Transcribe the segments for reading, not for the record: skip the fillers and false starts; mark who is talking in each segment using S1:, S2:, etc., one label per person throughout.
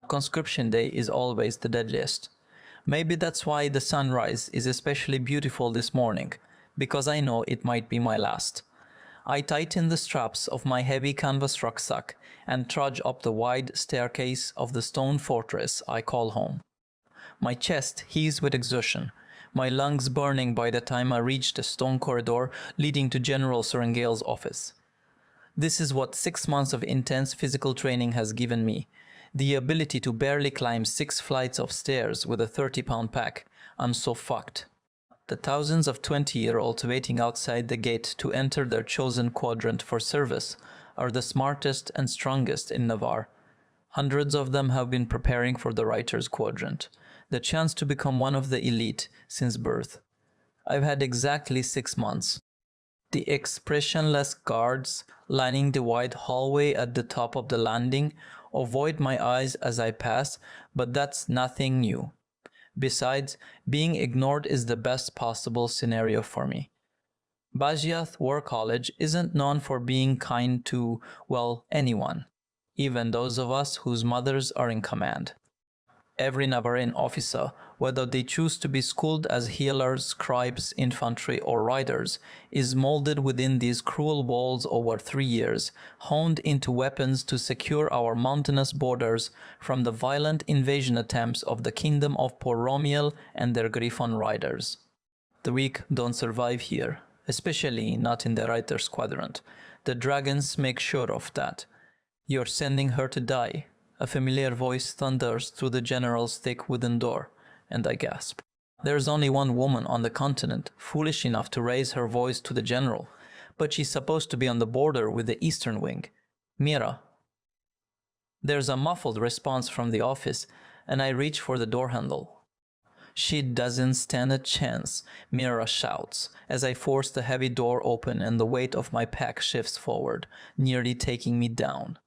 S1: Conscription day is always the deadliest. Maybe that's why the sunrise is especially beautiful this morning, because I know it might be my last. I tighten the straps of my heavy canvas rucksack and trudge up the wide staircase of the stone fortress I call home. My chest heaves with exhaustion, my lungs burning by the time I reach the stone corridor leading to General Sorrengail's office. This is what 6 months of intense physical training has given me. The ability to barely climb 6 flights of stairs with a 30-pound pack. I'm so fucked. The thousands of 20-year-olds waiting outside the gate to enter their chosen quadrant for service are the smartest and strongest in Navarre. Hundreds of them have been preparing for the Riders Quadrant, the chance to become one of the elite since birth. I've had exactly 6 months. The expressionless guards lining the wide hallway at the top of the landing avoid my eyes as I pass, but that's nothing new. Besides, being ignored is the best possible scenario for me. Bagiath War College isn't known for being kind to, well, anyone, even those of us whose mothers are in command. Every Navarran officer, whether they choose to be schooled as healers, scribes, infantry, or riders, is molded within these cruel walls over 3 years, honed into weapons to secure our mountainous borders from the violent invasion attempts of the kingdom of Poromiel and their Griffon riders. The weak don't survive here, especially not in the Riders Quadrant. The dragons make sure of that. You're sending her to die. A familiar voice thunders through the general's thick wooden door, and I gasp. There's only one woman on the continent foolish enough to raise her voice to the general, but she's supposed to be on the border with the Eastern Wing. Mira. There's a muffled response from the office, and I reach for the door handle. She doesn't stand a chance, Mira shouts, as I force the heavy door open and the weight of my pack shifts forward, nearly taking me down.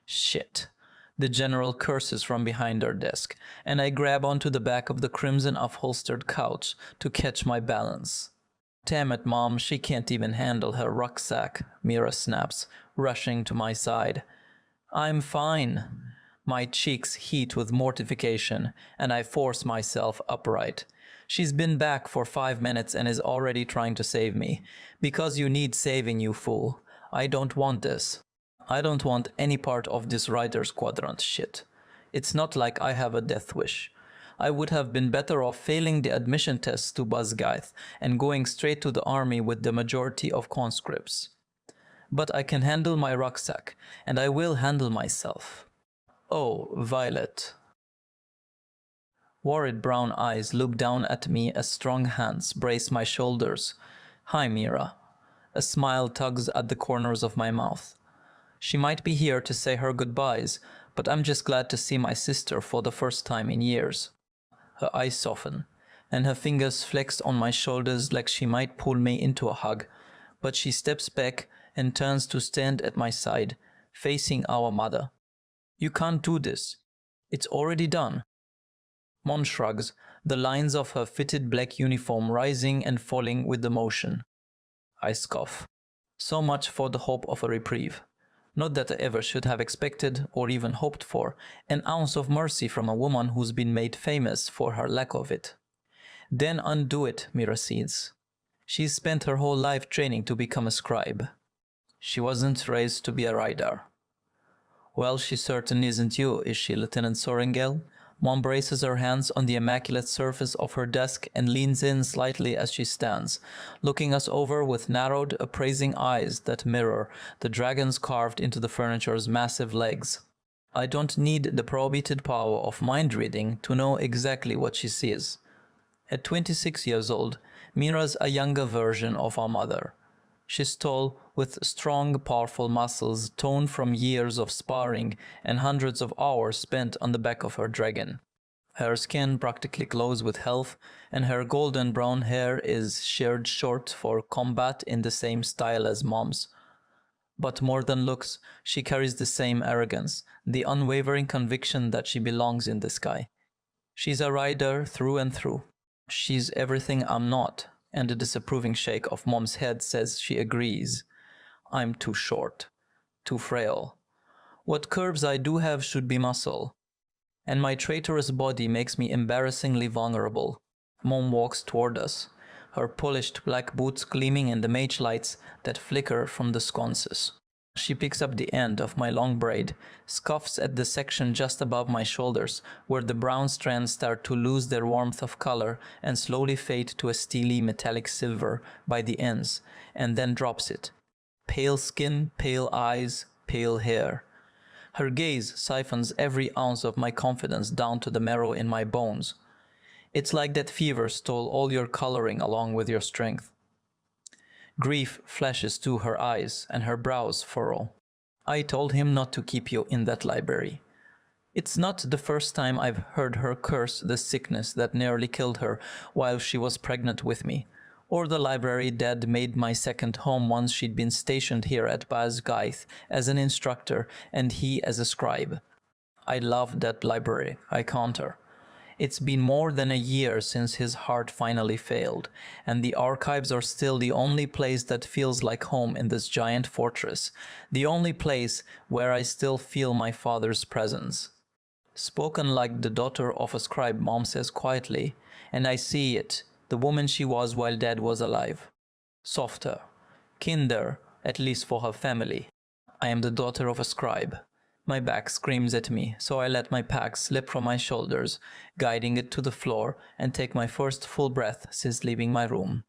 S1: Shit. The general curses from behind her desk, and I grab onto the back of the crimson upholstered couch to catch my balance. Damn it, Mom, she can't even handle her rucksack, Mira snaps, rushing to my side. I'm fine. My cheeks heat with mortification, and I force myself upright. She's been back for 5 minutes and is already trying to save me. Because you need saving, you fool. I don't want this. I don't want any part of this Riders Quadrant shit. It's not like I have a death wish. I would have been better off failing the admission tests to Bagiath and going straight to the army with the majority of conscripts. But I can handle my rucksack, and I will handle myself. Oh, Violet. Worried brown eyes look down at me as strong hands brace my shoulders. Hi, Mira. A smile tugs at the corners of my mouth. She might be here to say her goodbyes, but I'm just glad to see my sister for the first time in years. Her eyes soften, and her fingers flex on my shoulders like she might pull me into a hug, but she steps back and turns to stand at my side, facing our mother. You can't do this. It's already done. Mom shrugs, the lines of her fitted black uniform rising and falling with the motion. I scoff. So much for the hope of a reprieve. Not that I ever should have expected, or even hoped for, an ounce of mercy from a woman who's been made famous for her lack of it. Then undo it, Mira cedes. She's spent her whole life training to become a scribe. She wasn't raised to be a rider. Well, she certainly isn't you, is she, Lieutenant Sorrengail? Mom braces her hands on the immaculate surface of her desk and leans in slightly as she stands, looking us over with narrowed, appraising eyes that mirror the dragons carved into the furniture's massive legs. I don't need the prohibited power of mind reading to know exactly what she sees. At 26 years old, Mira's a younger version of our mother. She's tall, with strong, powerful muscles toned from years of sparring and hundreds of hours spent on the back of her dragon. Her skin practically glows with health, and her golden brown hair is sheared short for combat in the same style as Mom's. But more than looks, she carries the same arrogance, the unwavering conviction that she belongs in the sky. She's a rider through and through. She's everything I'm not, and a disapproving shake of Mom's head says she agrees. I'm too short, too frail. What curves I do have should be muscle. and my traitorous body makes me embarrassingly vulnerable. Mom walks toward us, her polished black boots gleaming in the mage lights that flicker from the sconces. She picks up the end of my long braid, scuffs at the section just above my shoulders, where the brown strands start to lose their warmth of color and slowly fade to a steely metallic silver by the ends, and then drops it. Pale skin, pale eyes, pale hair. Her gaze siphons every ounce of my confidence down to the marrow in my bones. It's like that fever stole all your coloring along with your strength. Grief flashes to her eyes and her brows furrow. I told him not to keep you in that library. It's not the first time I've heard her curse the sickness that nearly killed her while she was pregnant with me, or the library Dad made my second home once she'd been stationed here at Baz Gaith as an instructor and he as a scribe. I loved that library, I counter. It's been more than a year since his heart finally failed, and the archives are still the only place that feels like home in this giant fortress, the only place where I still feel my father's presence. Spoken like the daughter of a scribe, Mom says quietly, and I see it, the woman she was while Dad was alive. Softer, kinder, at least for her family. I am the daughter of a scribe. My back screams at me, so I let my pack slip from my shoulders, guiding it to the floor, and take my first full breath since leaving my room.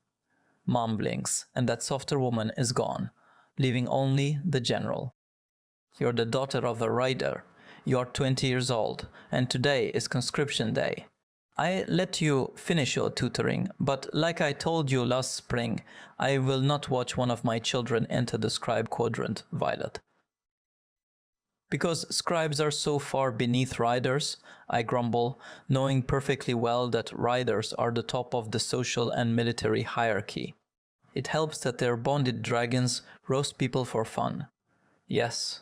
S1: Mom blinks, and that softer woman is gone, leaving only the general. You're the daughter of a rider. You're 20 years old, and today is conscription day. I let you finish your tutoring, but like I told you last spring, I will not watch one of my children enter the Scribe Quadrant, Violet. Because scribes are so far beneath riders, I grumble, knowing perfectly well that riders are the top of the social and military hierarchy. It helps that their bonded dragons roast people for fun. Yes.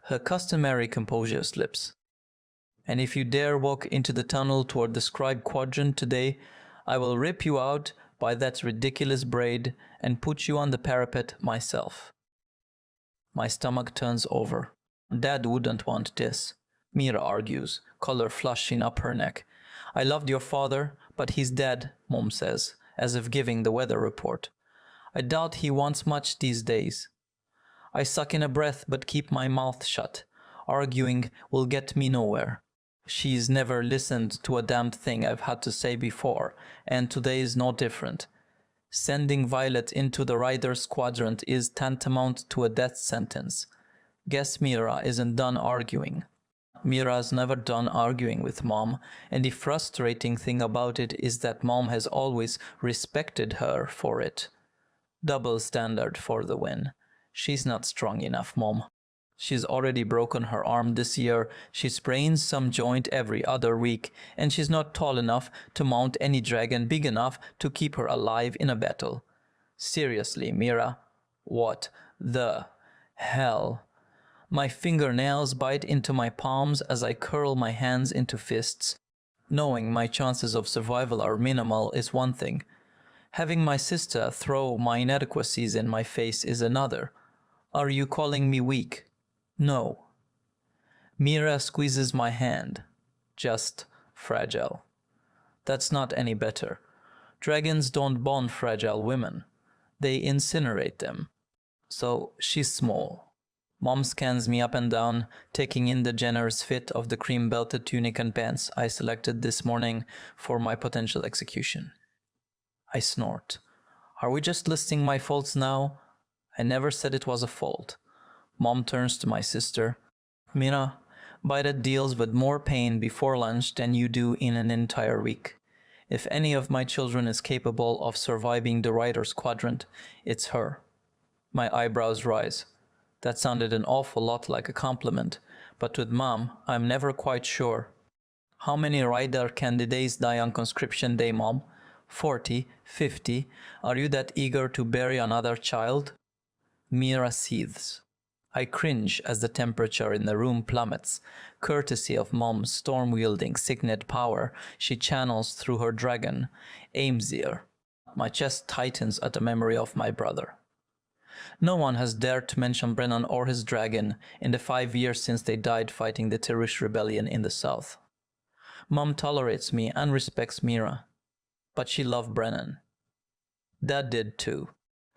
S1: Her customary composure slips. And if you dare walk into the tunnel toward the Scribe Quadrant today, I will rip you out by that ridiculous braid and put you on the parapet myself. My stomach turns over. Dad wouldn't want this, Mira argues, color flushing up her neck. I loved your father, but he's dead, Mom says, as if giving the weather report. I doubt he wants much these days. I suck in a breath but keep my mouth shut. Arguing will get me nowhere. She's never listened to a damned thing I've had to say before, and today is no different. Sending Violet into the Riders Quadrant is tantamount to a death sentence. Guess Mira isn't done arguing. Mira's never done arguing with Mom, and the frustrating thing about it is that Mom has always respected her for it. Double standard for the win. She's not strong enough, Mom. She's already broken her arm this year, she sprains some joint every other week, and she's not tall enough to mount any dragon big enough to keep her alive in a battle. Seriously, Mira, what the hell? My fingernails bite into my palms as I curl my hands into fists. Knowing my chances of survival are minimal is one thing. Having my sister throw my inadequacies in my face is another. Are you calling me weak? No. Mira squeezes my hand. Just fragile. That's not any better. Dragons don't bond fragile women. They incinerate them. So she's small. Mom scans me up and down, taking in the generous fit of the cream-belted tunic and pants I selected this morning for my potential execution. I snort. Are we just listing my faults now? I never said it was a fault. Mom turns to my sister. Mira, Violet deals with more pain before lunch than you do in an entire week. If any of my children is capable of surviving the Riders Quadrant, it's her. My eyebrows rise. That sounded an awful lot like a compliment, but with Mom, I'm never quite sure. How many rider candidates die on conscription day, Mom? 40? 50? Are you that eager to bury another child? Mira seethes. I cringe as the temperature in the room plummets, courtesy of Mom's storm-wielding signet power she channels through her dragon, Aimsir. My chest tightens at the memory of my brother. No one has dared to mention Brennan or his dragon in the 5 years since they died fighting the Tirush rebellion in the south. Mom tolerates me and respects Mira. But she loved Brennan. Dad did too.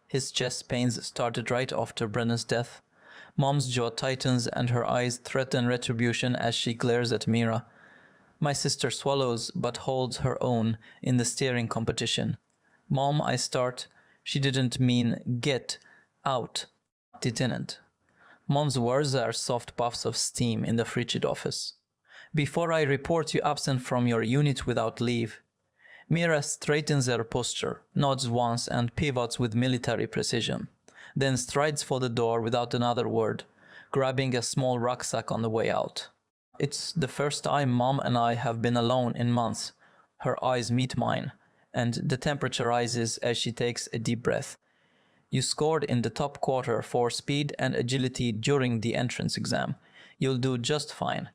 S1: His chest pains started right after Brennan's death. Mom's jaw tightens and her eyes threaten retribution as she glares at Mira. My sister swallows but holds her own in the staring competition. Mom, I start. She didn't mean get out. Didn't. Mom's words are soft puffs of steam in the frigid office. Before I report you absent from your unit without leave. Mira straightens her posture, nods once and pivots with military precision, then strides for the door without another word, grabbing a small rucksack on the way out. It's the first time Mom and I have been alone in months. Her eyes meet mine, and the temperature rises as she takes a deep breath. You scored in the top quarter for speed and agility during the entrance exam. You'll do just fine.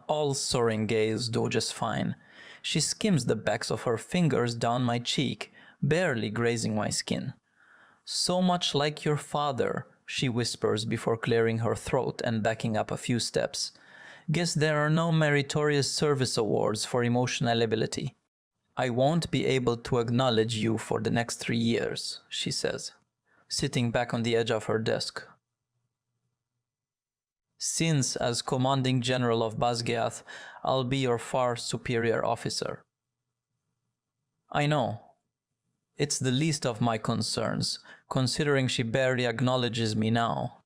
S1: All Sorrengails do just fine. She skims the backs of her fingers down my cheek, barely grazing my skin. So much like your father, she whispers before clearing her throat and backing up a few steps. Guess there are no meritorious service awards for emotional ability. I won't be able to acknowledge you for the next 3 years, she says, sitting back on the edge of her desk. Since, as commanding general of Basgiath, I'll be your far superior officer. I know. It's the least of my concerns, considering she barely acknowledges me now.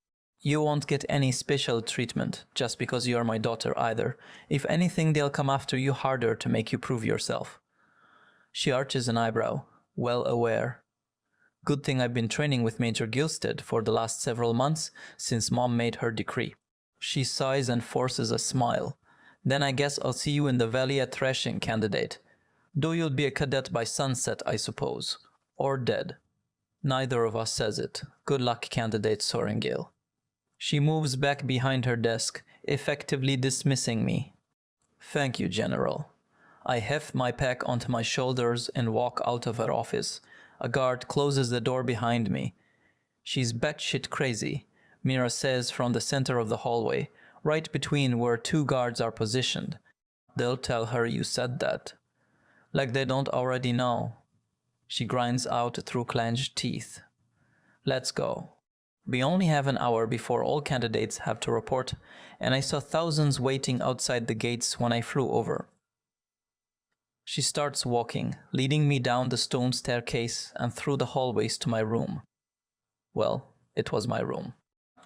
S1: You won't get any special treatment, just because you're my daughter either. If anything, they'll come after you harder to make you prove yourself. She arches an eyebrow, well aware. Good thing I've been training with Major Gilstead for the last several months, since Mom made her decree. She sighs and forces a smile. Then I guess I'll see you in the valley at threshing, candidate. Though you'll be a cadet by sunset, I suppose. Or dead. Neither of us says it. Good luck, candidate Sorrengail. She moves back behind her desk, effectively dismissing me. Thank you, General. I heft my pack onto my shoulders and walk out of her office. A guard closes the door behind me. She's batshit crazy, Mira says from the center of the hallway, right between where 2 guards are positioned. They'll tell her you said that. Like they don't already know. She grinds out through clenched teeth. Let's go. We only have an hour before all candidates have to report, and I saw thousands waiting outside the gates when I flew over. She starts walking, leading me down the stone staircase and through the hallways to my room. Well, it was my room.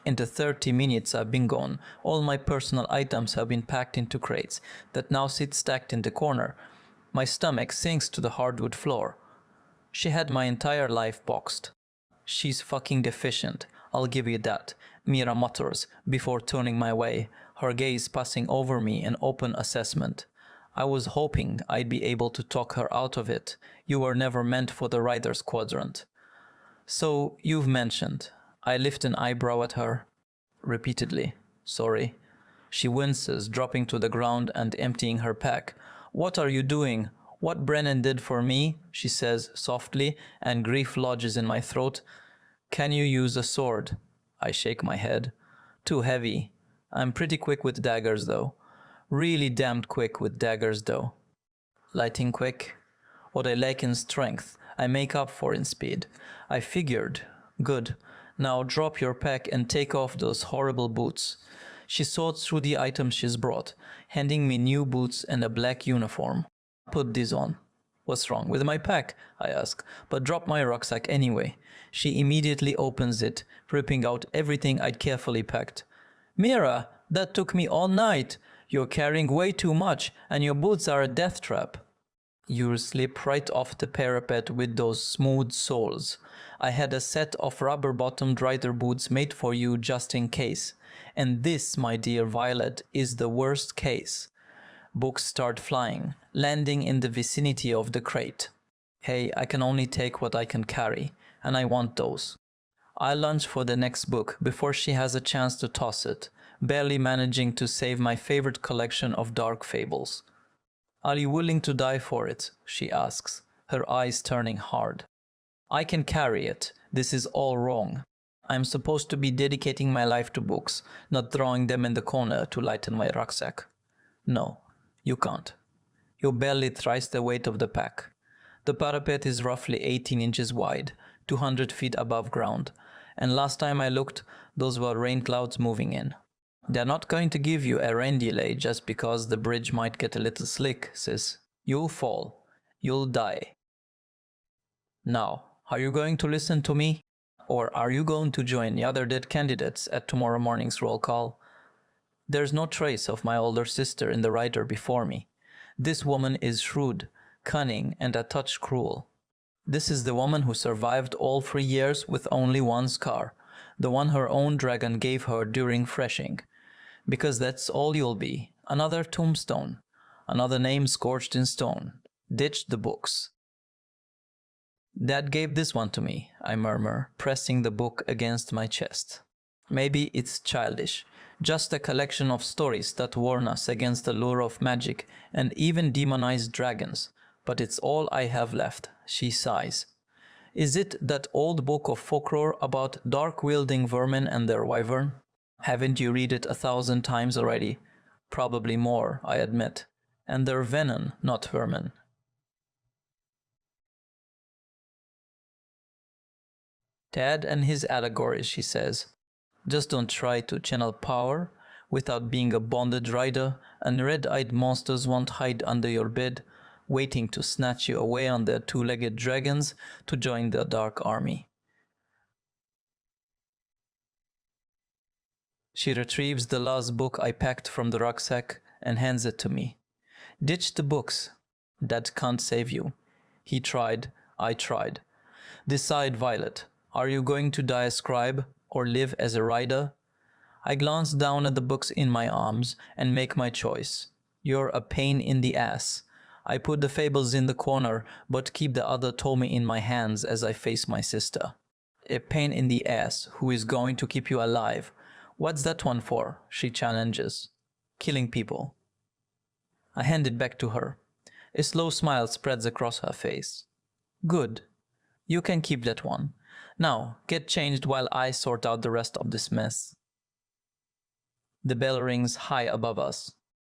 S1: In the 30 minutes I've been gone, all my personal items have been packed into crates that now sit stacked in the corner. My stomach sinks to the hardwood floor. She had my entire life boxed. She's fucking deficient, I'll give you that, Mira mutters before turning my way, her gaze passing over me in open assessment. I was hoping I'd be able to talk her out of it. You were never meant for the Riders Quadrant. So, you've mentioned. I lift an eyebrow at her. Repeatedly. Sorry. She winces, dropping to the ground and emptying her pack. What are you doing? What Brennan did for me, she says softly, and grief lodges in my throat. Can you use a sword? I shake my head. Too heavy. I'm pretty quick with daggers though. Really damned quick with daggers though. Lightning quick. What I lack in strength, I make up for in speed. I figured. Good. Now drop your pack and take off those horrible boots. She sorts through the items she's brought, handing me new boots and a black uniform. Put these on. What's wrong with my pack? I ask, but drop my rucksack anyway. She immediately opens it, ripping out everything I'd carefully packed. Mira, that took me all night. You're carrying way too much, and your boots are a death trap. You'll slip right off the parapet with those smooth soles. I had a set of rubber-bottomed rider boots made for you just in case. And this, my dear Violet, is the worst case. Books start flying, landing in the vicinity of the crate. Hey, I can only take what I can carry, and I want those. I lunge for the next book before she has a chance to toss it, barely managing to save my favorite collection of dark fables. Are you willing to die for it? She asks, her eyes turning hard. I can carry it. This is all wrong. I'm supposed to be dedicating my life to books, not throwing them in the corner to lighten my rucksack. No, you can't. You barely thrice the weight of the pack. The parapet is roughly 18 inches wide, 200 feet above ground, and last time I looked, those were rain clouds moving in. They're not going to give you a rain delay just because the bridge might get a little slick, sis. You'll fall. You'll die. Now, are you going to listen to me? Or are you going to join the other dead candidates at tomorrow morning's roll call? There's no trace of my older sister in the rider before me. This woman is shrewd, cunning, and a touch cruel. This is the woman who survived all 3 years with only one scar, the one her own dragon gave her during threshing. Because that's all you'll be, another tombstone, another name scorched in stone. Ditch the books. Dad gave this one to me, I murmur, pressing the book against my chest. Maybe it's childish, just a collection of stories that warn us against the lure of magic and even demonized dragons, but it's all I have left, she sighs. Is it that old book of folklore about dark-wielding vermin and their wyvern? Haven't you read it 1,000 times already? Probably more, I admit. And they're venom, not vermin. Dad and his allegories, she says. Just don't try to channel power without being a bonded rider, and red-eyed monsters won't hide under your bed, waiting to snatch you away on their two-legged dragons to join the dark army. She retrieves the last book I packed from the rucksack and hands it to me. Ditch the books. Dad can't save you. He tried, I tried. Decide, Violet. Are you going to die a scribe or live as a rider? I glance down at the books in my arms and make my choice. You're a pain in the ass. I put the fables in the corner, but keep the other tome in my hands as I face my sister. A pain in the ass who is going to keep you alive. What's that one for? She challenges. Killing people. I hand it back to her. A slow smile spreads across her face. Good. You can keep that one. Now, get changed while I sort out the rest of this mess. The bell rings high above us.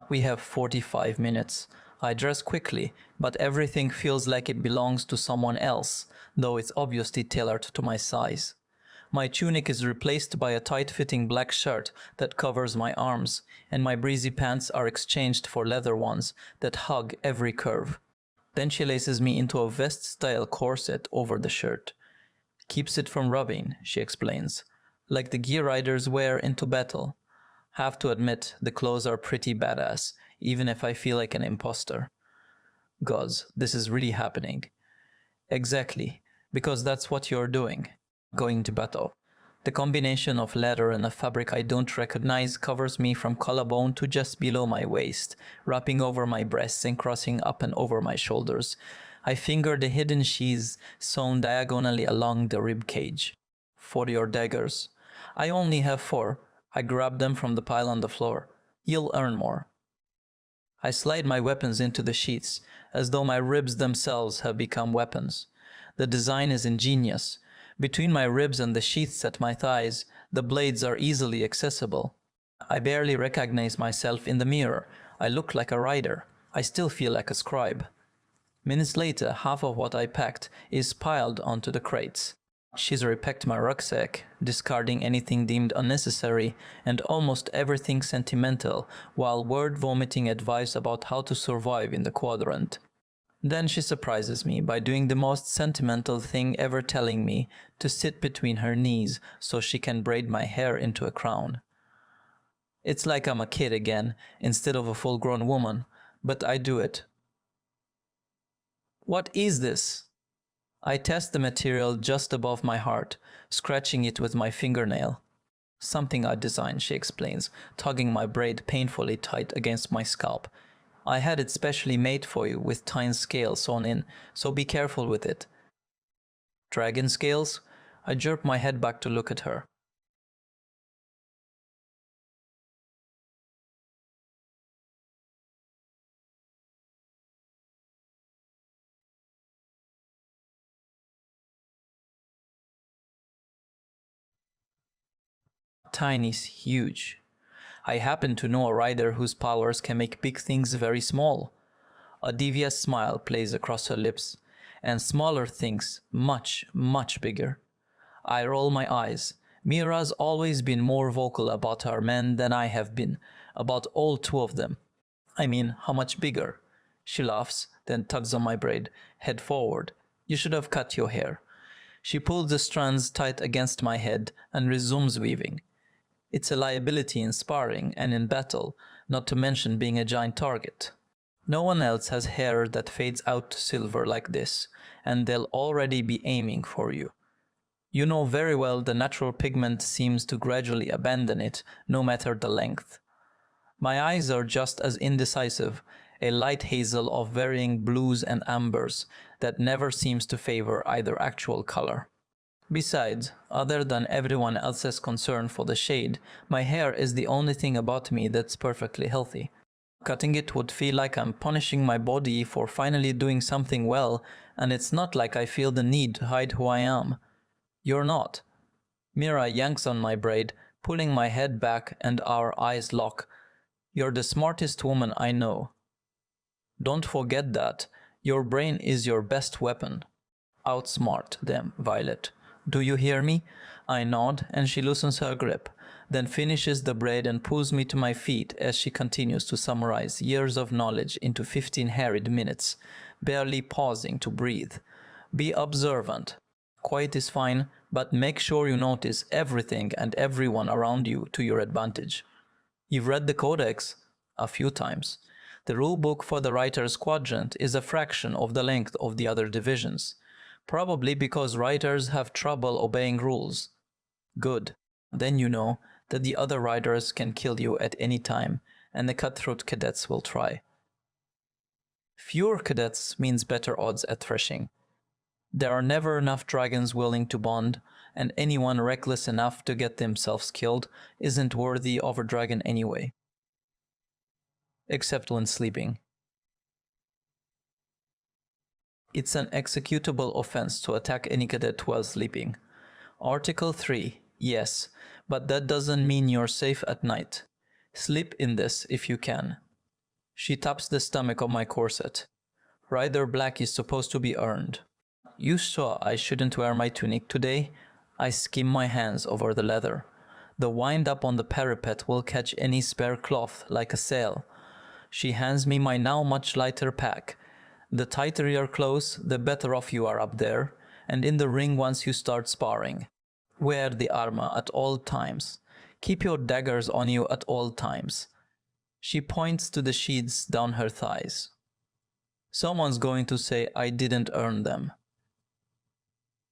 S1: We have 45 minutes. I dress quickly, but everything feels like it belongs to someone else, though it's obviously tailored to my size. My tunic is replaced by a tight-fitting black shirt that covers my arms, and my breezy pants are exchanged for leather ones that hug every curve. Then she laces me into a vest-style corset over the shirt. Keeps it from rubbing, she explains, like the gear riders wear into battle. Have to admit, the clothes are pretty badass, even if I feel like an imposter. Gods, this is really happening. Exactly, because that's what you're doing. Going to battle. The combination of leather and a fabric I don't recognize covers me from collarbone to just below my waist, wrapping over my breasts and crossing up and over my shoulders. I finger the hidden sheaths sewn diagonally along the rib cage. For your daggers. I only have 4. I grab them from the pile on the floor. You'll earn more. I slide my weapons into the sheaths, as though my ribs themselves have become weapons. The design is ingenious. Between my ribs and the sheaths at my thighs, the blades are easily accessible. I barely recognize myself in the mirror. I look like a rider. I still feel like a scribe. Minutes later, half of what I packed is piled onto the crates. She's repacked my rucksack, discarding anything deemed unnecessary and almost everything sentimental, while word-vomiting advice about how to survive in the quadrant. Then she surprises me by doing the most sentimental thing ever, telling me to sit between her knees so she can braid my hair into a crown. It's like I'm a kid again, instead of a full-grown woman, but I do it. What is this? I test the material just above my heart, scratching it with my fingernail. Something I designed, she explains, tugging my braid painfully tight against my scalp. I had it specially made for you with tine scales sewn in, so be careful with it. Dragon scales? I jerk my head back to look at her. Tine is huge. I happen to know a rider whose powers can make big things very small. A devious smile plays across her lips, and smaller things, much, much bigger. I roll my eyes. Mira's always been more vocal about her men than I have been, about all two of them. I mean, how much bigger? She laughs, then tugs on my braid. Head forward. You should have cut your hair. She pulls the strands tight against my head and resumes weaving. It's a liability in sparring and in battle, not to mention being a giant target. No one else has hair that fades out to silver like this, and they'll already be aiming for you. You know very well the natural pigment seems to gradually abandon it, no matter the length. My eyes are just as indecisive, a light hazel of varying blues and ambers that never seems to favor either actual color. Besides, other than everyone else's concern for the shade, my hair is the only thing about me that's perfectly healthy. Cutting it would feel like I'm punishing my body for finally doing something well, and it's not like I feel the need to hide who I am. You're not. Mira yanks on my braid, pulling my head back, and our eyes lock. You're the smartest woman I know. Don't forget that. Your brain is your best weapon. Outsmart them, Violet. Do you hear me? I nod, and she loosens her grip, then finishes the braid and pulls me to my feet as she continues to summarize years of knowledge into 15 harried minutes, barely pausing to breathe. Be observant. Quiet is fine, but make sure you notice everything and everyone around you to your advantage. You've read the Codex? A few times. The rulebook for the Riders Quadrant is a fraction of the length of the other divisions. Probably because writers have trouble obeying rules. Good. Then you know that the other riders can kill you at any time, and the cutthroat cadets will try. Fewer cadets means better odds at threshing. There are never enough dragons willing to bond, and anyone reckless enough to get themselves killed isn't worthy of a dragon anyway. Except when sleeping. It's an executable offense to attack any cadet while sleeping. Article 3, yes, but that doesn't mean you're safe at night. Sleep in this if you can. She taps the stomach of my corset. Rider black is supposed to be earned. You saw I shouldn't wear my tunic today? I skim my hands over the leather. The wind up on the parapet will catch any spare cloth like a sail. She hands me my now much lighter pack. The tighter your clothes, the better off you are up there, and in the ring once you start sparring. Wear the armor at all times. Keep your daggers on you at all times. She points to the sheaths down her thighs. Someone's going to say I didn't earn them.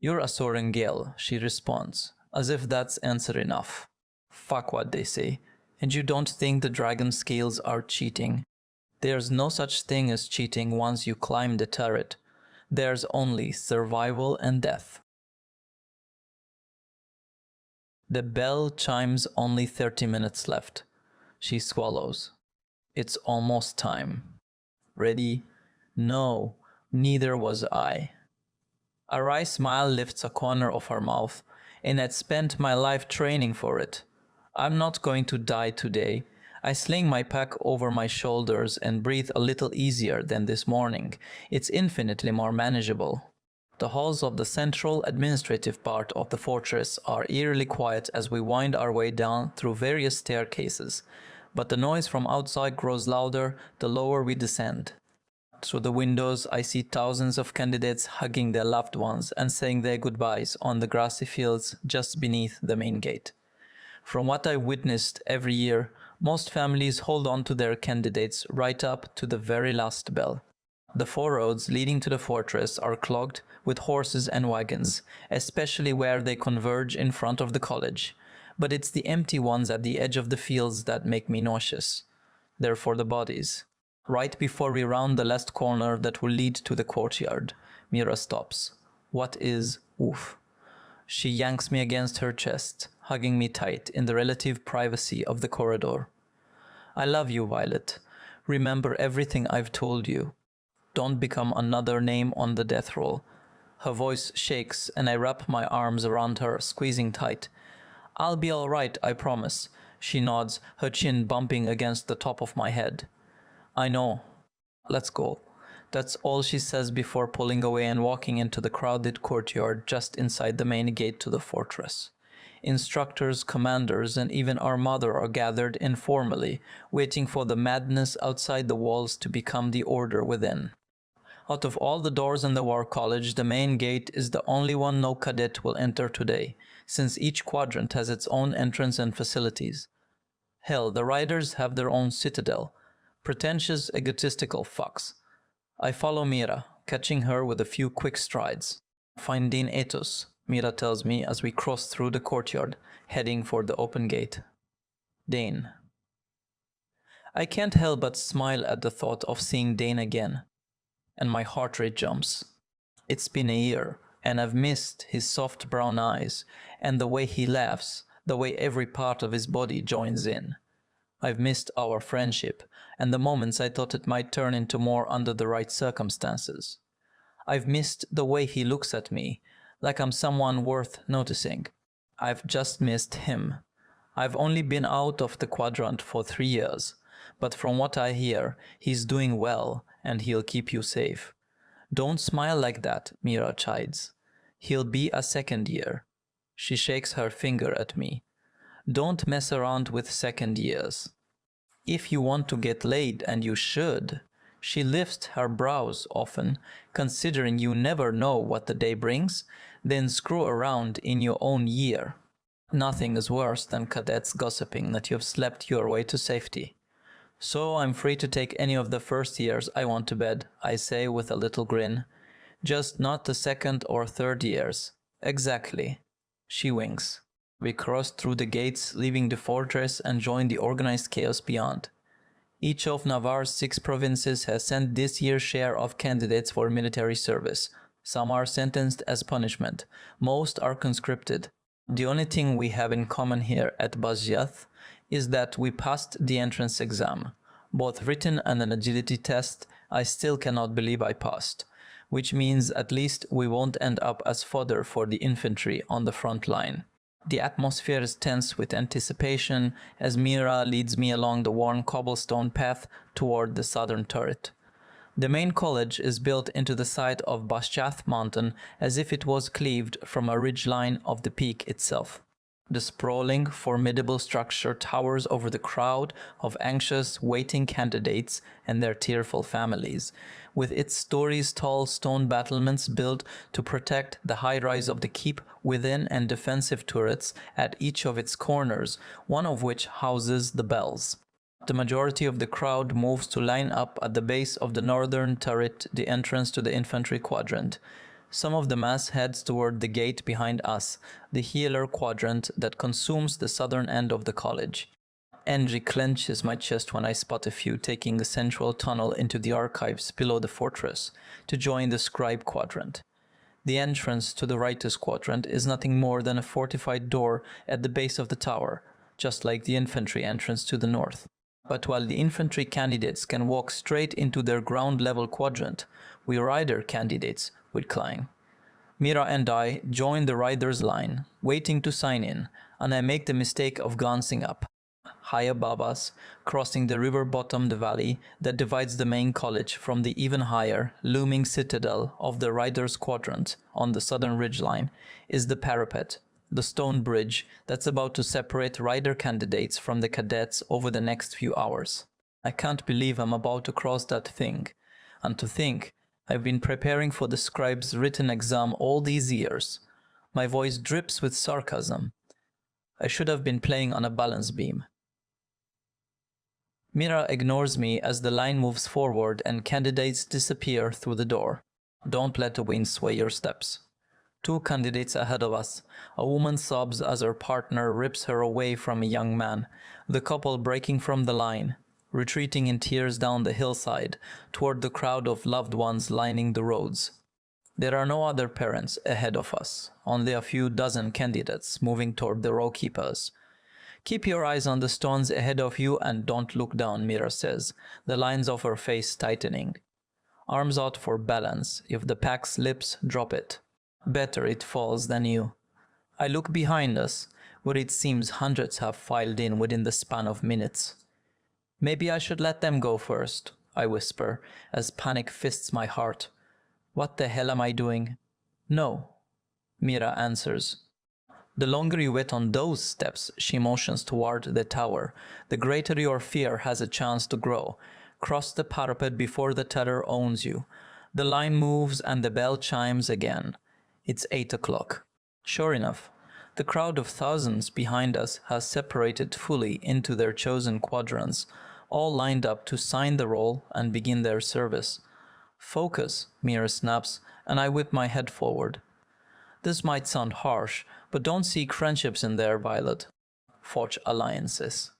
S1: You're a Sorrengail, she responds, as if that's answer enough. Fuck what they say. And you don't think the dragon scales are cheating? There's no such thing as cheating once you climb the turret. There's only survival and death. The bell chimes only 30 minutes left. She swallows. It's almost time. Ready? No, neither was I. A wry smile lifts a corner of her mouth, and I'd spent my life training for it. I'm not going to die today. I sling my pack over my shoulders and breathe a little easier than this morning. It's infinitely more manageable. The halls of the central administrative part of the fortress are eerily quiet as we wind our way down through various staircases, but the noise from outside grows louder the lower we descend. Through the windows I see thousands of candidates hugging their loved ones and saying their goodbyes on the grassy fields just beneath the main gate. From what I witnessed every year, most families hold on to their candidates right up to the very last bell. The 4 roads leading to the fortress are clogged with horses and wagons, especially where they converge in front of the college. But it's the empty ones at the edge of the fields that make me nauseous. They're for the bodies. Right before we round the last corner that will lead to the courtyard, Mira stops. What is oof? She yanks me against her chest, hugging me tight in the relative privacy of the corridor. I love you, Violet. Remember everything I've told you. Don't become another name on the death roll. Her voice shakes and I wrap my arms around her, squeezing tight. I'll be all right, I promise. She nods, her chin bumping against the top of my head. I know. Let's go. That's all she says before pulling away and walking into the crowded courtyard just inside the main gate to the fortress. Instructors, commanders, and even our mother are gathered informally, waiting for the madness outside the walls to become the order within. Out of all the doors in the War College, the main gate is the only one no cadet will enter today, since each quadrant has its own entrance and facilities. Hell, the Riders have their own citadel. Pretentious, egotistical fucks. I follow Mira, catching her with a few quick strides. Find Dean Atos, Mira tells me as we cross through the courtyard, heading for the open gate. Dane. I can't help but smile at the thought of seeing Dane again, and my heart rate jumps. It's been a year, and I've missed his soft brown eyes, and the way he laughs, the way every part of his body joins in. I've missed our friendship, and the moments I thought it might turn into more under the right circumstances. I've missed the way he looks at me, like I'm someone worth noticing. I've just missed him. I've only been out of the quadrant for 3 years, but from what I hear, he's doing well, and he'll keep you safe. Don't smile like that, Mira chides. He'll be a second year. She shakes her finger at me. Don't mess around with second years. If you want to get laid, and you should. She lifts her brows often, considering you never know what the day brings, then screw around in your own year. Nothing is worse than cadets gossiping that you've slept your way to safety. So I'm free to take any of the first years I want to bed, I say with a little grin. Just not the second or third years. Exactly. She winks. We cross through the gates, leaving the fortress and join the organized chaos beyond. Each of Navarre's 6 provinces has sent this year's share of candidates for military service. Some are sentenced as punishment. Most are conscripted. The only thing we have in common here at Bazyath is that we passed the entrance exam. Both written and an agility test, I still cannot believe I passed. Which means at least we won't end up as fodder for the infantry on the front line. The atmosphere is tense with anticipation as Mira leads me along the worn cobblestone path toward the southern turret. The main college is built into the side of Bashath mountain as if it was cleaved from a ridgeline of the peak itself. The sprawling, formidable structure towers over the crowd of anxious, waiting candidates and their tearful families, with its stories-tall stone battlements built to protect the high rise of the keep within and defensive turrets at each of its corners, one of which houses the bells. The majority of the crowd moves to line up at the base of the northern turret, the entrance to the infantry quadrant. Some of the mass heads toward the gate behind us, the healer quadrant that consumes the southern end of the college. Envy clenches my chest when I spot a few taking the central tunnel into the archives below the fortress to join the Scribe Quadrant. The entrance to the Riders Quadrant is nothing more than a fortified door at the base of the tower, just like the infantry entrance to the north. But while the infantry candidates can walk straight into their ground-level quadrant, we rider candidates would climb. Mira and I join the riders' line, waiting to sign in, and I make the mistake of glancing up. High above us, crossing the river-bottomed valley that divides the main college from the even higher, looming citadel of the Riders Quadrant on the southern ridgeline, is the parapet, the stone bridge that's about to separate rider candidates from the cadets over the next few hours. I can't believe I'm about to cross that thing, and to think I've been preparing for the scribe's written exam all these years. My voice drips with sarcasm. I should have been playing on a balance beam. Mira ignores me as the line moves forward and candidates disappear through the door. Don't let the wind sway your steps. 2 candidates ahead of us. A woman sobs as her partner rips her away from a young man, the couple breaking from the line, retreating in tears down the hillside toward the crowd of loved ones lining the roads. There are no other parents ahead of us, only a few dozen candidates moving toward the row keepers. Keep your eyes on the stones ahead of you and don't look down, Mira says, the lines of her face tightening. Arms out for balance. If the pack slips, drop it. Better it falls than you. I look behind us, where it seems hundreds have filed in within the span of minutes. Maybe I should let them go first. I whisper, as panic fists my heart. What the hell am I doing? No, Mira answers. The longer you wait on those steps, she motions toward the tower, the greater your fear has a chance to grow. Cross the parapet before the terror owns you. The line moves and the bell chimes again. It's 8 o'clock. Sure enough, the crowd of thousands behind us has separated fully into their chosen quadrants, all lined up to sign the roll and begin their service. Focus, Mira snaps, and I whip my head forward. This might sound harsh, but don't seek friendships in there, Violet. Forge alliances.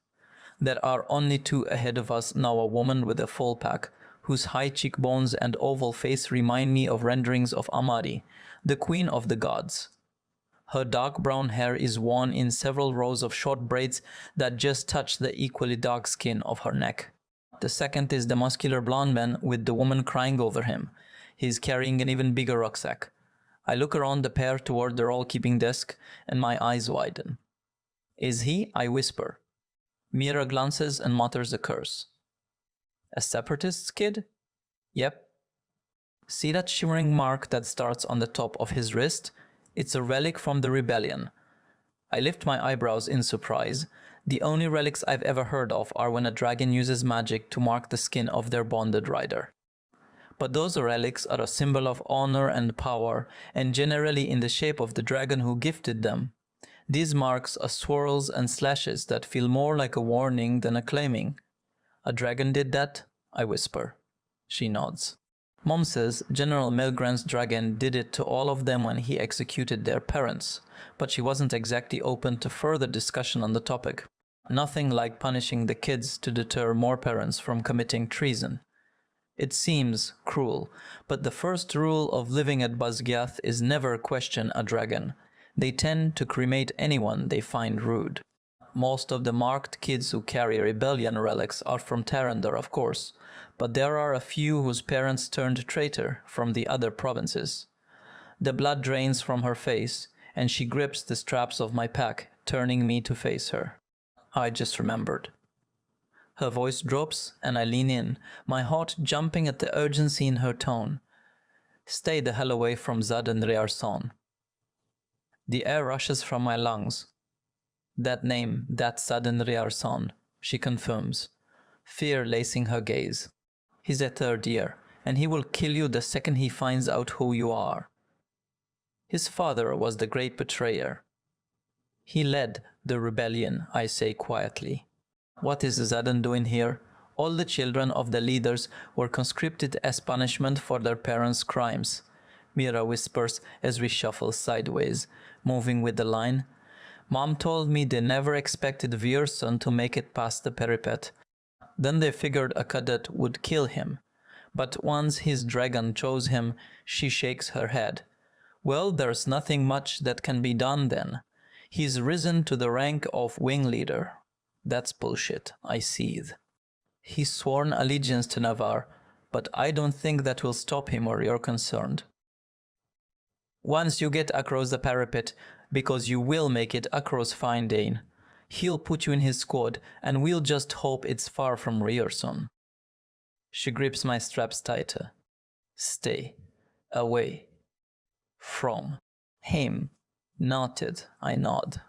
S1: There are only two ahead of us now, a woman with a full pack, whose high cheekbones and oval face remind me of renderings of Amari, the queen of the gods. Her dark brown hair is worn in several rows of short braids that just touch the equally dark skin of her neck. The second is the muscular blonde man with the woman crying over him. He is carrying an even bigger rucksack. I look around the pair toward the roll-keeping desk, and my eyes widen. Is he? I whisper. Mira glances and mutters a curse. A separatist's kid? Yep. See that shimmering mark that starts on the top of his wrist? It's a relic from the rebellion. I lift my eyebrows in surprise. The only relics I've ever heard of are when a dragon uses magic to mark the skin of their bonded rider. But those relics are a symbol of honor and power, and generally in the shape of the dragon who gifted them. These marks are swirls and slashes that feel more like a warning than a claiming. A dragon did that? I whisper. She nods. Mom says General Milgran's dragon did it to all of them when he executed their parents, but she wasn't exactly open to further discussion on the topic. Nothing like punishing the kids to deter more parents from committing treason. It seems cruel, but the first rule of living at Basgiath is never question a dragon. They tend to cremate anyone they find rude. Most of the marked kids who carry rebellion relics are from Tarandor, of course, but there are a few whose parents turned traitor from the other provinces. The blood drains from her face, and she grips the straps of my pack, turning me to face her. I just remembered. Her voice drops, and I lean in, my heart jumping at the urgency in her tone. Stay the hell away from Xaden Riorson. The air rushes from my lungs. That name, that's Xaden Riorson, she confirms, fear lacing her gaze. He's a third year, and he will kill you the second he finds out who you are. His father was the great betrayer. He led the rebellion, I say quietly. What is Xaden doing here? All the children of the leaders were conscripted as punishment for their parents' crimes. Mira whispers as we shuffle sideways, moving with the line. Mom told me they never expected Riorson to make it past the parapet. Then they figured a cadet would kill him. But once his dragon chose him, she shakes her head. Well, there's nothing much that can be done then. He's risen to the rank of wingleader. That's bullshit, I seethe. He's sworn allegiance to Navarre, but I don't think that will stop him where you're concerned. Once you get across the parapet, because you will make it across Findane, he'll put you in his squad, and we'll just hope it's far from Riorson. She grips my straps tighter. Stay. Away. From. Him. Noted, I nod.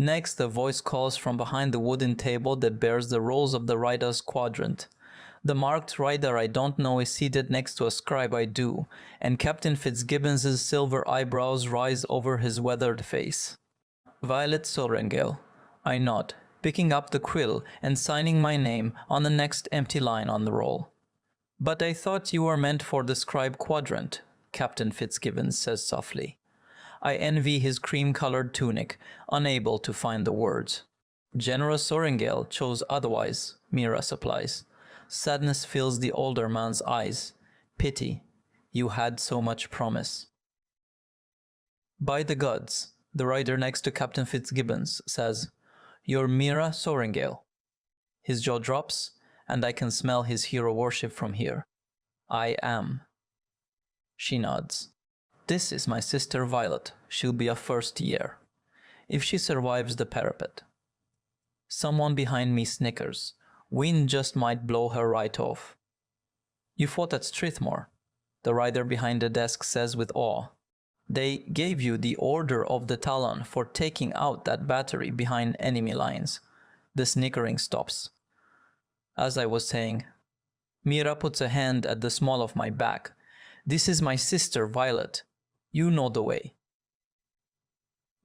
S1: Next, a voice calls from behind the wooden table that bears the rolls of the Riders Quadrant. The marked rider I don't know is seated next to a scribe I do, and Captain Fitzgibbons's silver eyebrows rise over his weathered face. Violet Sorrengail. I nod, picking up the quill and signing my name on the next empty line on the roll. But I thought you were meant for the Scribe Quadrant, Captain Fitzgibbons says softly. I envy his cream-colored tunic, unable to find the words. General Sorrengail chose otherwise, Mira supplies. Sadness fills the older man's eyes. Pity. You had so much promise. By the gods, the rider next to Captain Fitzgibbons says, You're Mira Sorrengail. His jaw drops, and I can smell his hero worship from here. I am. She nods. This is my sister Violet. She'll be a first year. If she survives the parapet. Someone behind me snickers. Wind just might blow her right off. You fought at Strathmore, the rider behind the desk says with awe. They gave you the Order of the Talon for taking out that battery behind enemy lines. The snickering stops. As I was saying, Mira puts a hand at the small of my back. This is my sister, Violet. You know the way.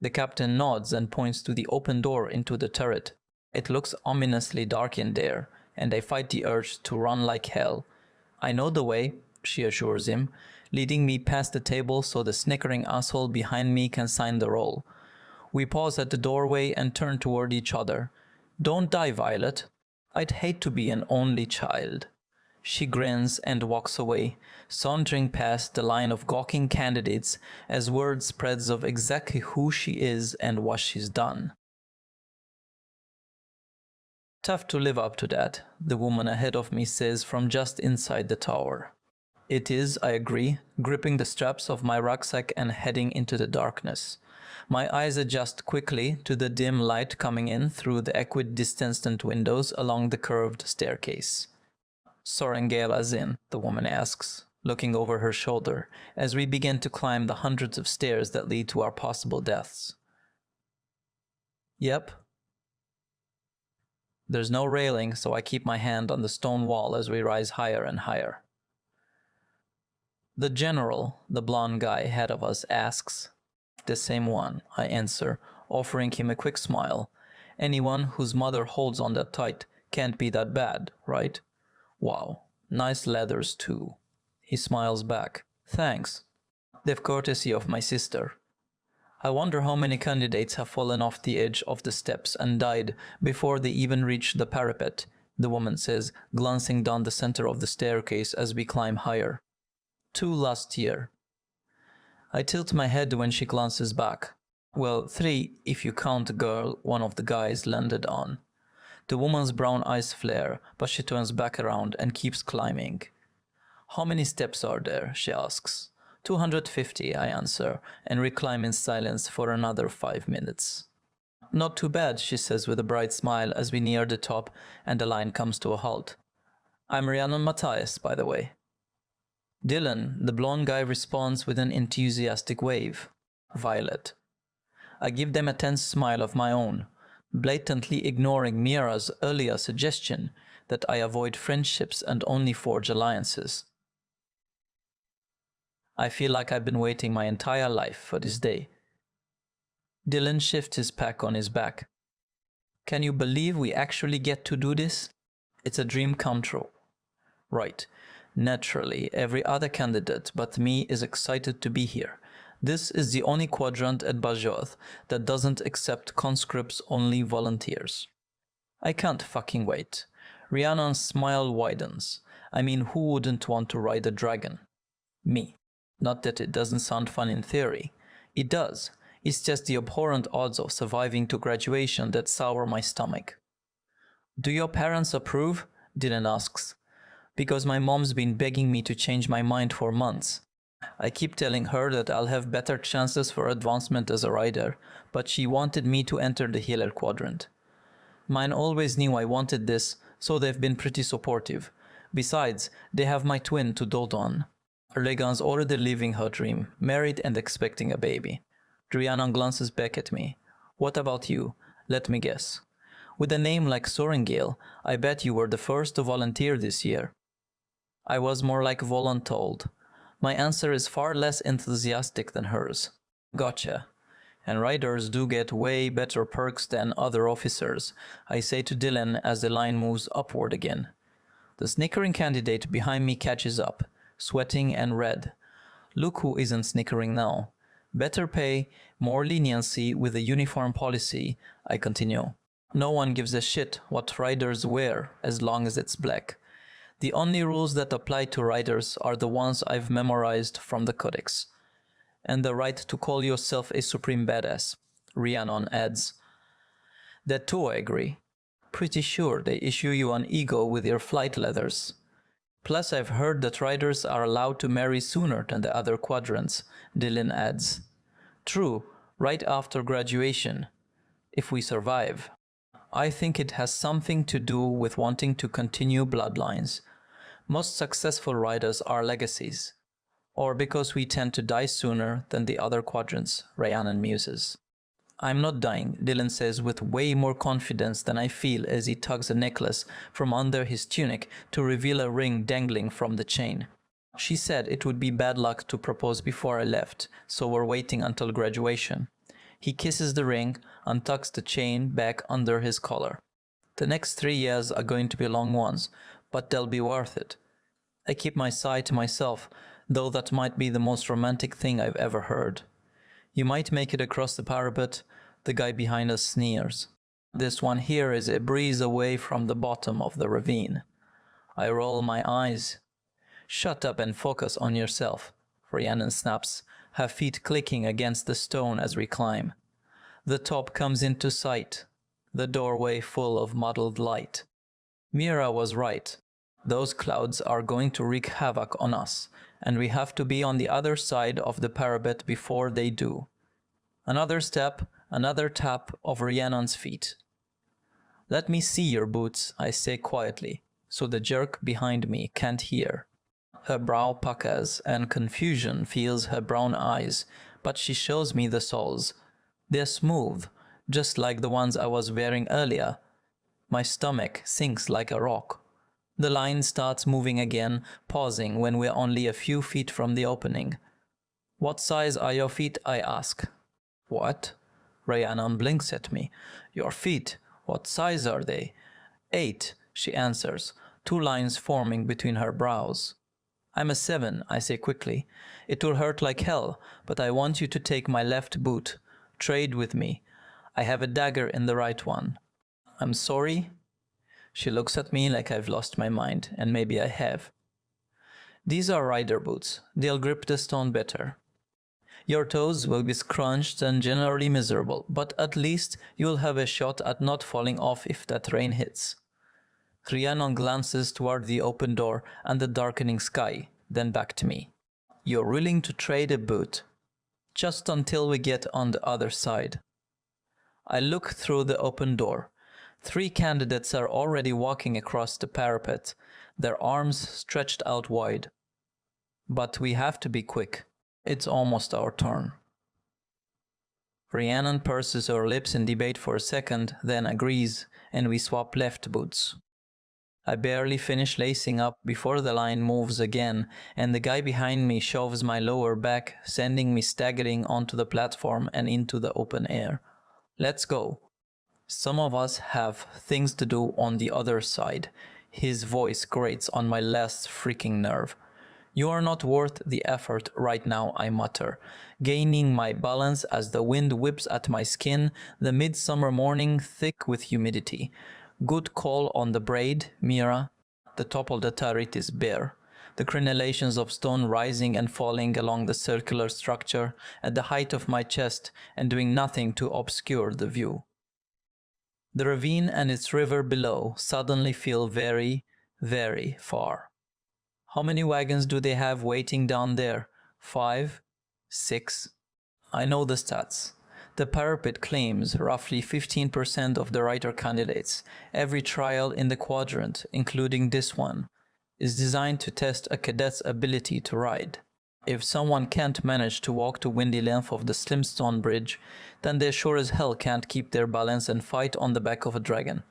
S1: The captain nods and points to the open door into the turret. It looks ominously dark in there, and I fight the urge to run like hell. I know the way, she assures him, leading me past the table so the snickering asshole behind me can sign the roll. We pause at the doorway and turn toward each other. Don't die, Violet. I'd hate to be an only child. She grins and walks away, sauntering past the line of gawking candidates as word spreads of exactly who she is and what she's done. Tough to live up to that, the woman ahead of me says from just inside the tower. It is, I agree, gripping the straps of my rucksack and heading into the darkness. My eyes adjust quickly to the dim light coming in through the equidistant windows along the curved staircase. Sorrengail as in, the woman asks, looking over her shoulder, as we begin to climb the hundreds of stairs that lead to our possible deaths. Yep. There's no railing, so I keep my hand on the stone wall as we rise higher and higher. The general, the blonde guy ahead of us, asks. The same one, I answer, offering him a quick smile. Anyone whose mother holds on that tight can't be that bad, right? Wow, nice leathers too. He smiles back. Thanks. The courtesy of my sister. I wonder how many candidates have fallen off the edge of the steps and died before they even reach the parapet, the woman says, glancing down the center of the staircase as we climb higher. 2 last year. I tilt my head when she glances back. Well, 3 if you count the girl one of the guys landed on. The woman's brown eyes flare, but she turns back around and keeps climbing. How many steps are there? She asks. 250, I answer, and reclimb in silence for another 5 minutes. Not too bad, she says with a bright smile as we near the top and the line comes to a halt. I'm Rhiannon Matthias, by the way. Dylan, the blonde guy, responds with an enthusiastic wave. Violet. I give them a tense smile of my own, blatantly ignoring Mira's earlier suggestion that I avoid friendships and only forge alliances. I feel like I've been waiting my entire life for this day. Dylan shifts his pack on his back. Can you believe we actually get to do this? It's a dream come true. Right. Naturally, every other candidate but me is excited to be here. This is the only quadrant at Bajoth that doesn't accept conscripts, only volunteers. I can't fucking wait. Rhiannon's smile widens. I mean, who wouldn't want to ride a dragon? Me. Not that it doesn't sound fun in theory. It does. It's just the abhorrent odds of surviving to graduation that sour my stomach. Do your parents approve? Dylan asks. Because my mom's been begging me to change my mind for months. I keep telling her that I'll have better chances for advancement as a rider, but she wanted me to enter the healer quadrant. Mine always knew I wanted this, so they've been pretty supportive. Besides, they have my twin to dote on. Regan's already living her dream, married and expecting a baby. Rhiannon glances back at me. What about you? Let me guess. With a name like Sorrengail, I bet you were the first to volunteer this year. I was more like voluntold. My answer is far less enthusiastic than hers. Gotcha. And riders do get way better perks than other officers, I say to Dylan as the line moves upward again. The snickering candidate behind me catches up, sweating and red. Look who isn't snickering now. Better pay, more leniency with the uniform policy, I continue. No one gives a shit what riders wear as long as it's black. The only rules that apply to riders are the ones I've memorized from the codex. And the right to call yourself a supreme badass, Rhiannon adds. That too I agree. Pretty sure they issue you an ego with your flight leathers. Plus I've heard that riders are allowed to marry sooner than the other quadrants, Dylan adds. True, right after graduation. If we survive. I think it has something to do with wanting to continue bloodlines. Most successful riders are legacies. Or because we tend to die sooner than the other quadrants, Rhiannon muses. I'm not dying, Dylan says with way more confidence than I feel as he tugs a necklace from under his tunic to reveal a ring dangling from the chain. She said it would be bad luck to propose before I left, so we're waiting until graduation. He kisses the ring and tucks the chain back under his collar. The next 3 years are going to be long ones, but they'll be worth it. I keep my sigh to myself, though that might be the most romantic thing I've ever heard. You might make it across the parapet, the guy behind us sneers. This one here is a breeze away from the bottom of the ravine. I roll my eyes. Shut up and focus on yourself, Rhiannon snaps, her feet clicking against the stone as we climb. The top comes into sight, the doorway full of muddled light. Mira was right. Those clouds are going to wreak havoc on us, and we have to be on the other side of the parapet before they do. Another step, another tap of Rhiannon's feet. Let me see your boots, I say quietly, so the jerk behind me can't hear. Her brow puckers and confusion fills her brown eyes, but she shows me the soles. They're smooth, just like the ones I was wearing earlier. My stomach sinks like a rock. The line starts moving again, pausing when we're only a few feet from the opening. What size are your feet, I ask. What? Rhiannon blinks at me. Your feet, what size are they? 8, she answers, 2 lines forming between her brows. I'm a 7, I say quickly. It will hurt like hell, but I want you to take my left boot. Trade with me. I have a dagger in the right one. I'm sorry? She looks at me like I've lost my mind, and maybe I have. These are rider boots. They'll grip the stone better. Your toes will be scrunched and generally miserable, but at least you'll have a shot at not falling off if that rain hits. Rhiannon glances toward the open door and the darkening sky, then back to me. You're willing to trade a boot. Just until we get on the other side. I look through the open door. 3 candidates are already walking across the parapet, their arms stretched out wide. But we have to be quick. It's almost our turn. Rhiannon purses her lips in debate for a second, then agrees, and we swap left boots. I barely finish lacing up before the line moves again, and the guy behind me shoves my lower back, sending me staggering onto the platform and into the open air. Let's go. Some of us have things to do on the other side. His voice grates on my last freaking nerve. You are not worth the effort right now, I mutter, gaining my balance as the wind whips at my skin, the midsummer morning thick with humidity. Good call on the braid, Mira. The top of the turret is bare. The crenellations of stone rising and falling along the circular structure at the height of my chest and doing nothing to obscure the view. The ravine and its river below suddenly feel very, very far. How many wagons do they have waiting down there? 5? 6? I know the stats. The parapet claims roughly 15% of the writer candidates. Every trial in the quadrant, including this one, is designed to test a cadet's ability to ride. If someone can't manage to walk the windy length of the slim stone bridge, then they sure as hell can't keep their balance and fight on the back of a dragon.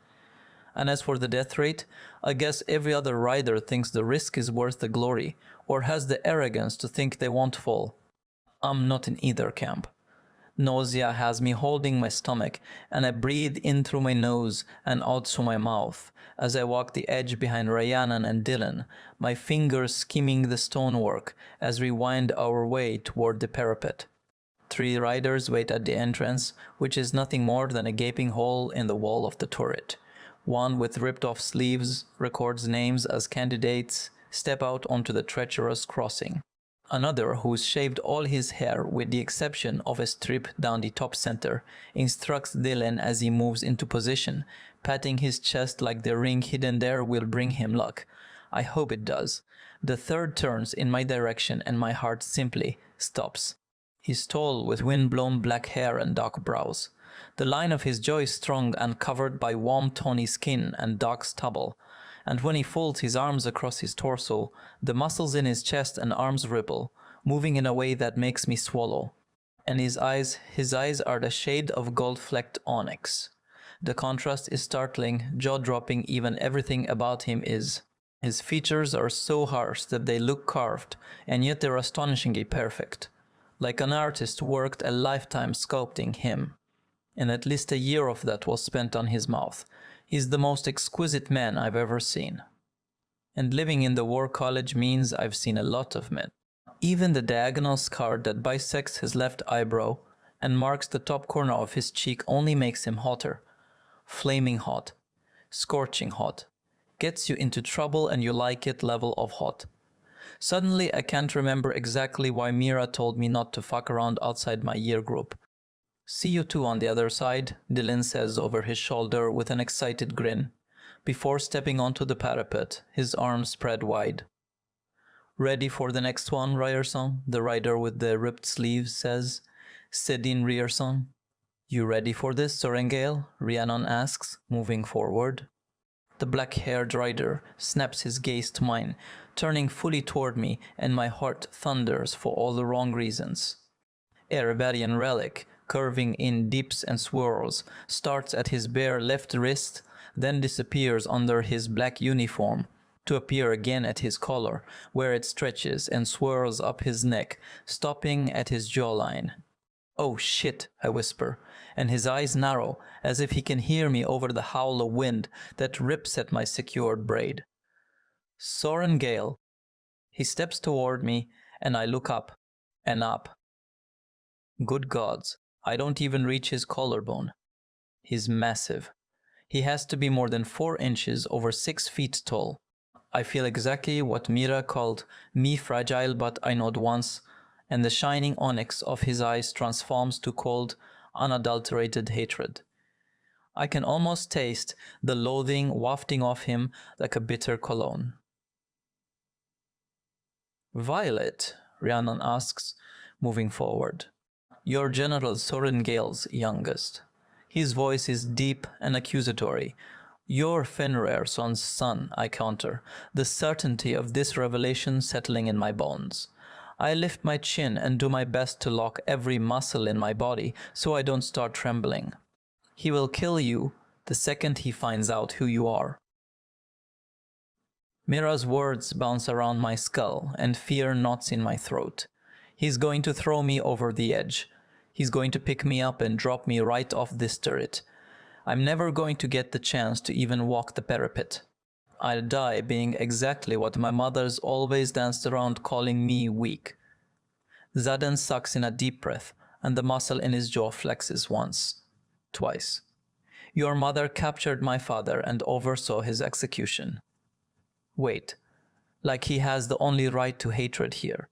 S1: And as for the death rate, I guess every other rider thinks the risk is worth the glory, or has the arrogance to think they won't fall. I'm not in either camp. Nausea has me holding my stomach, and I breathe in through my nose and out through my mouth as I walk the edge behind Rhiannon and Dylan, my fingers skimming the stonework as we wind our way toward the parapet. 3 riders wait at the entrance, which is nothing more than a gaping hole in the wall of the turret. One with ripped-off sleeves records names as candidates step out onto the treacherous crossing. Another, who's shaved all his hair with the exception of a strip down the top center, instructs Dylan as he moves into position, patting his chest like the ring hidden there will bring him luck. I hope it does. The third turns in my direction and my heart simply stops. He's tall with wind-blown black hair and dark brows. The line of his jaw is strong and covered by warm tawny skin and dark stubble, and when he folds his arms across his torso, the muscles in his chest and arms ripple, moving in a way that makes me swallow. And his eyes are the shade of gold-flecked onyx. The contrast is startling, jaw-dropping, even everything about him is. His features are so harsh that they look carved, and yet they're astonishingly perfect. Like an artist worked a lifetime sculpting him. And at least a year of that was spent on his mouth. He's the most exquisite man I've ever seen. And living in the war college means I've seen a lot of men. Even the diagonal scar that bisects his left eyebrow and marks the top corner of his cheek only makes him hotter. Flaming hot. Scorching hot. Gets you into trouble and you like it level of hot. Suddenly I can't remember exactly why Mira told me not to fuck around outside my year group. "See you two on the other side," Dylan says over his shoulder with an excited grin, before stepping onto the parapet, his arms spread wide. "Ready for the next one, Riorson?" the rider with the ripped sleeves says. "Xaden Riorson." "You ready for this, Sorrengail?" Rhiannon asks, moving forward. The black-haired rider snaps his gaze to mine, turning fully toward me, and my heart thunders for all the wrong reasons. A rebellion relic, curving in dips and swirls, starts at his bare left wrist, then disappears under his black uniform, to appear again at his collar, where it stretches and swirls up his neck, stopping at his jawline. "Oh shit," I whisper, and his eyes narrow, as if he can hear me over the howl of wind that rips at my secured braid. "Sorrengail." He steps toward me, and I look up, and up. Good gods, I don't even reach his collarbone. He's massive. He has to be more than 4 inches, over 6 feet tall. I feel exactly what Mira called me fragile, but I nod once, and the shining onyx of his eyes transforms to cold, unadulterated hatred. I can almost taste the loathing wafting off him like a bitter cologne. "Violet?" Rhiannon asks, moving forward. "You're General Sorrengail's youngest." His voice is deep and accusatory. "You're Fenrirson's son," I counter, the certainty of this revelation settling in my bones. I lift my chin and do my best to lock every muscle in my body so I don't start trembling. "He will kill you the second he finds out who you are." Mira's words bounce around my skull and fear knots in my throat. He's going to throw me over the edge. He's going to pick me up and drop me right off this turret. I'm never going to get the chance to even walk the parapet. I'll die being exactly what my mother's always danced around calling me weak. Xaden sucks in a deep breath, and the muscle in his jaw flexes once. Twice. "Your mother captured my father and oversaw his execution." Wait, like he has the only right to hatred here.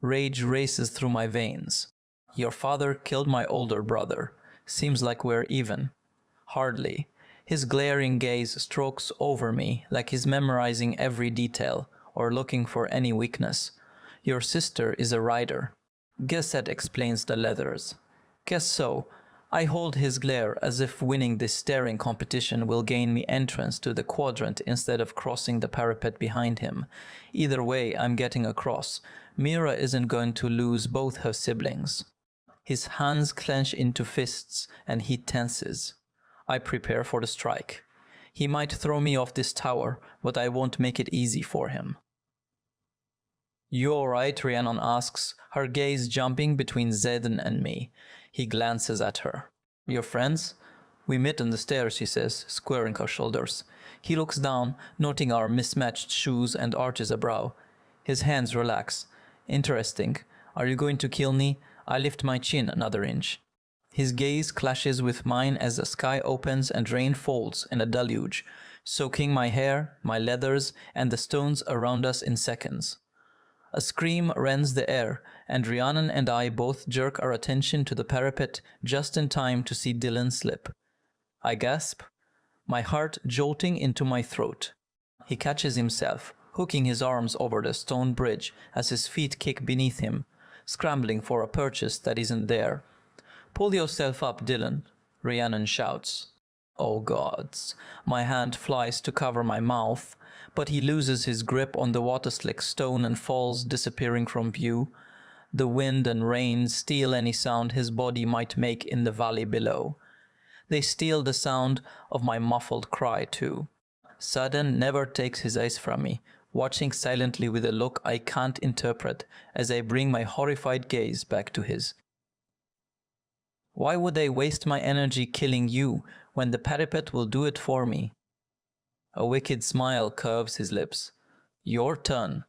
S1: Rage races through my veins. "Your father killed my older brother. Seems like we're even." Hardly. His glaring gaze strokes over me like he's memorizing every detail or looking for any weakness. "Your sister is a rider." Guess that explains the leathers. Guess so. I hold his glare as if winning this staring competition will gain me entrance to the quadrant instead of crossing the parapet behind him. Either way, I'm getting across. Mira isn't going to lose both her siblings. His hands clench into fists and he tenses. I prepare for the strike. He might throw me off this tower, but I won't make it easy for him. "You alright?" Rhiannon asks, her gaze jumping between Xaden and me. He glances at her. "Your friends?" "We met on the stairs," she says, squaring her shoulders. He looks down, noting our mismatched shoes, and arches a brow. His hands relax. "Interesting. Are you going to kill me?" I lift my chin another inch. His gaze clashes with mine as the sky opens and rain falls in a deluge, soaking my hair, my leathers, and the stones around us in seconds. A scream rends the air, and Rhiannon and I both jerk our attention to the parapet just in time to see Dylan slip. I gasp, my heart jolting into my throat. He catches himself, hooking his arms over the stone bridge as his feet kick beneath him, scrambling for a purchase that isn't there. "Pull yourself up, Dylan," Rhiannon shouts. Oh gods, my hand flies to cover my mouth, but he loses his grip on the water-slick stone and falls, disappearing from view. The wind and rain steal any sound his body might make in the valley below. They steal the sound of my muffled cry too. Xaden never takes his eyes from me, watching silently with a look I can't interpret as I bring my horrified gaze back to his. Why would I waste my energy killing you when the parapet will do it for me? A wicked smile curves his lips. Your turn.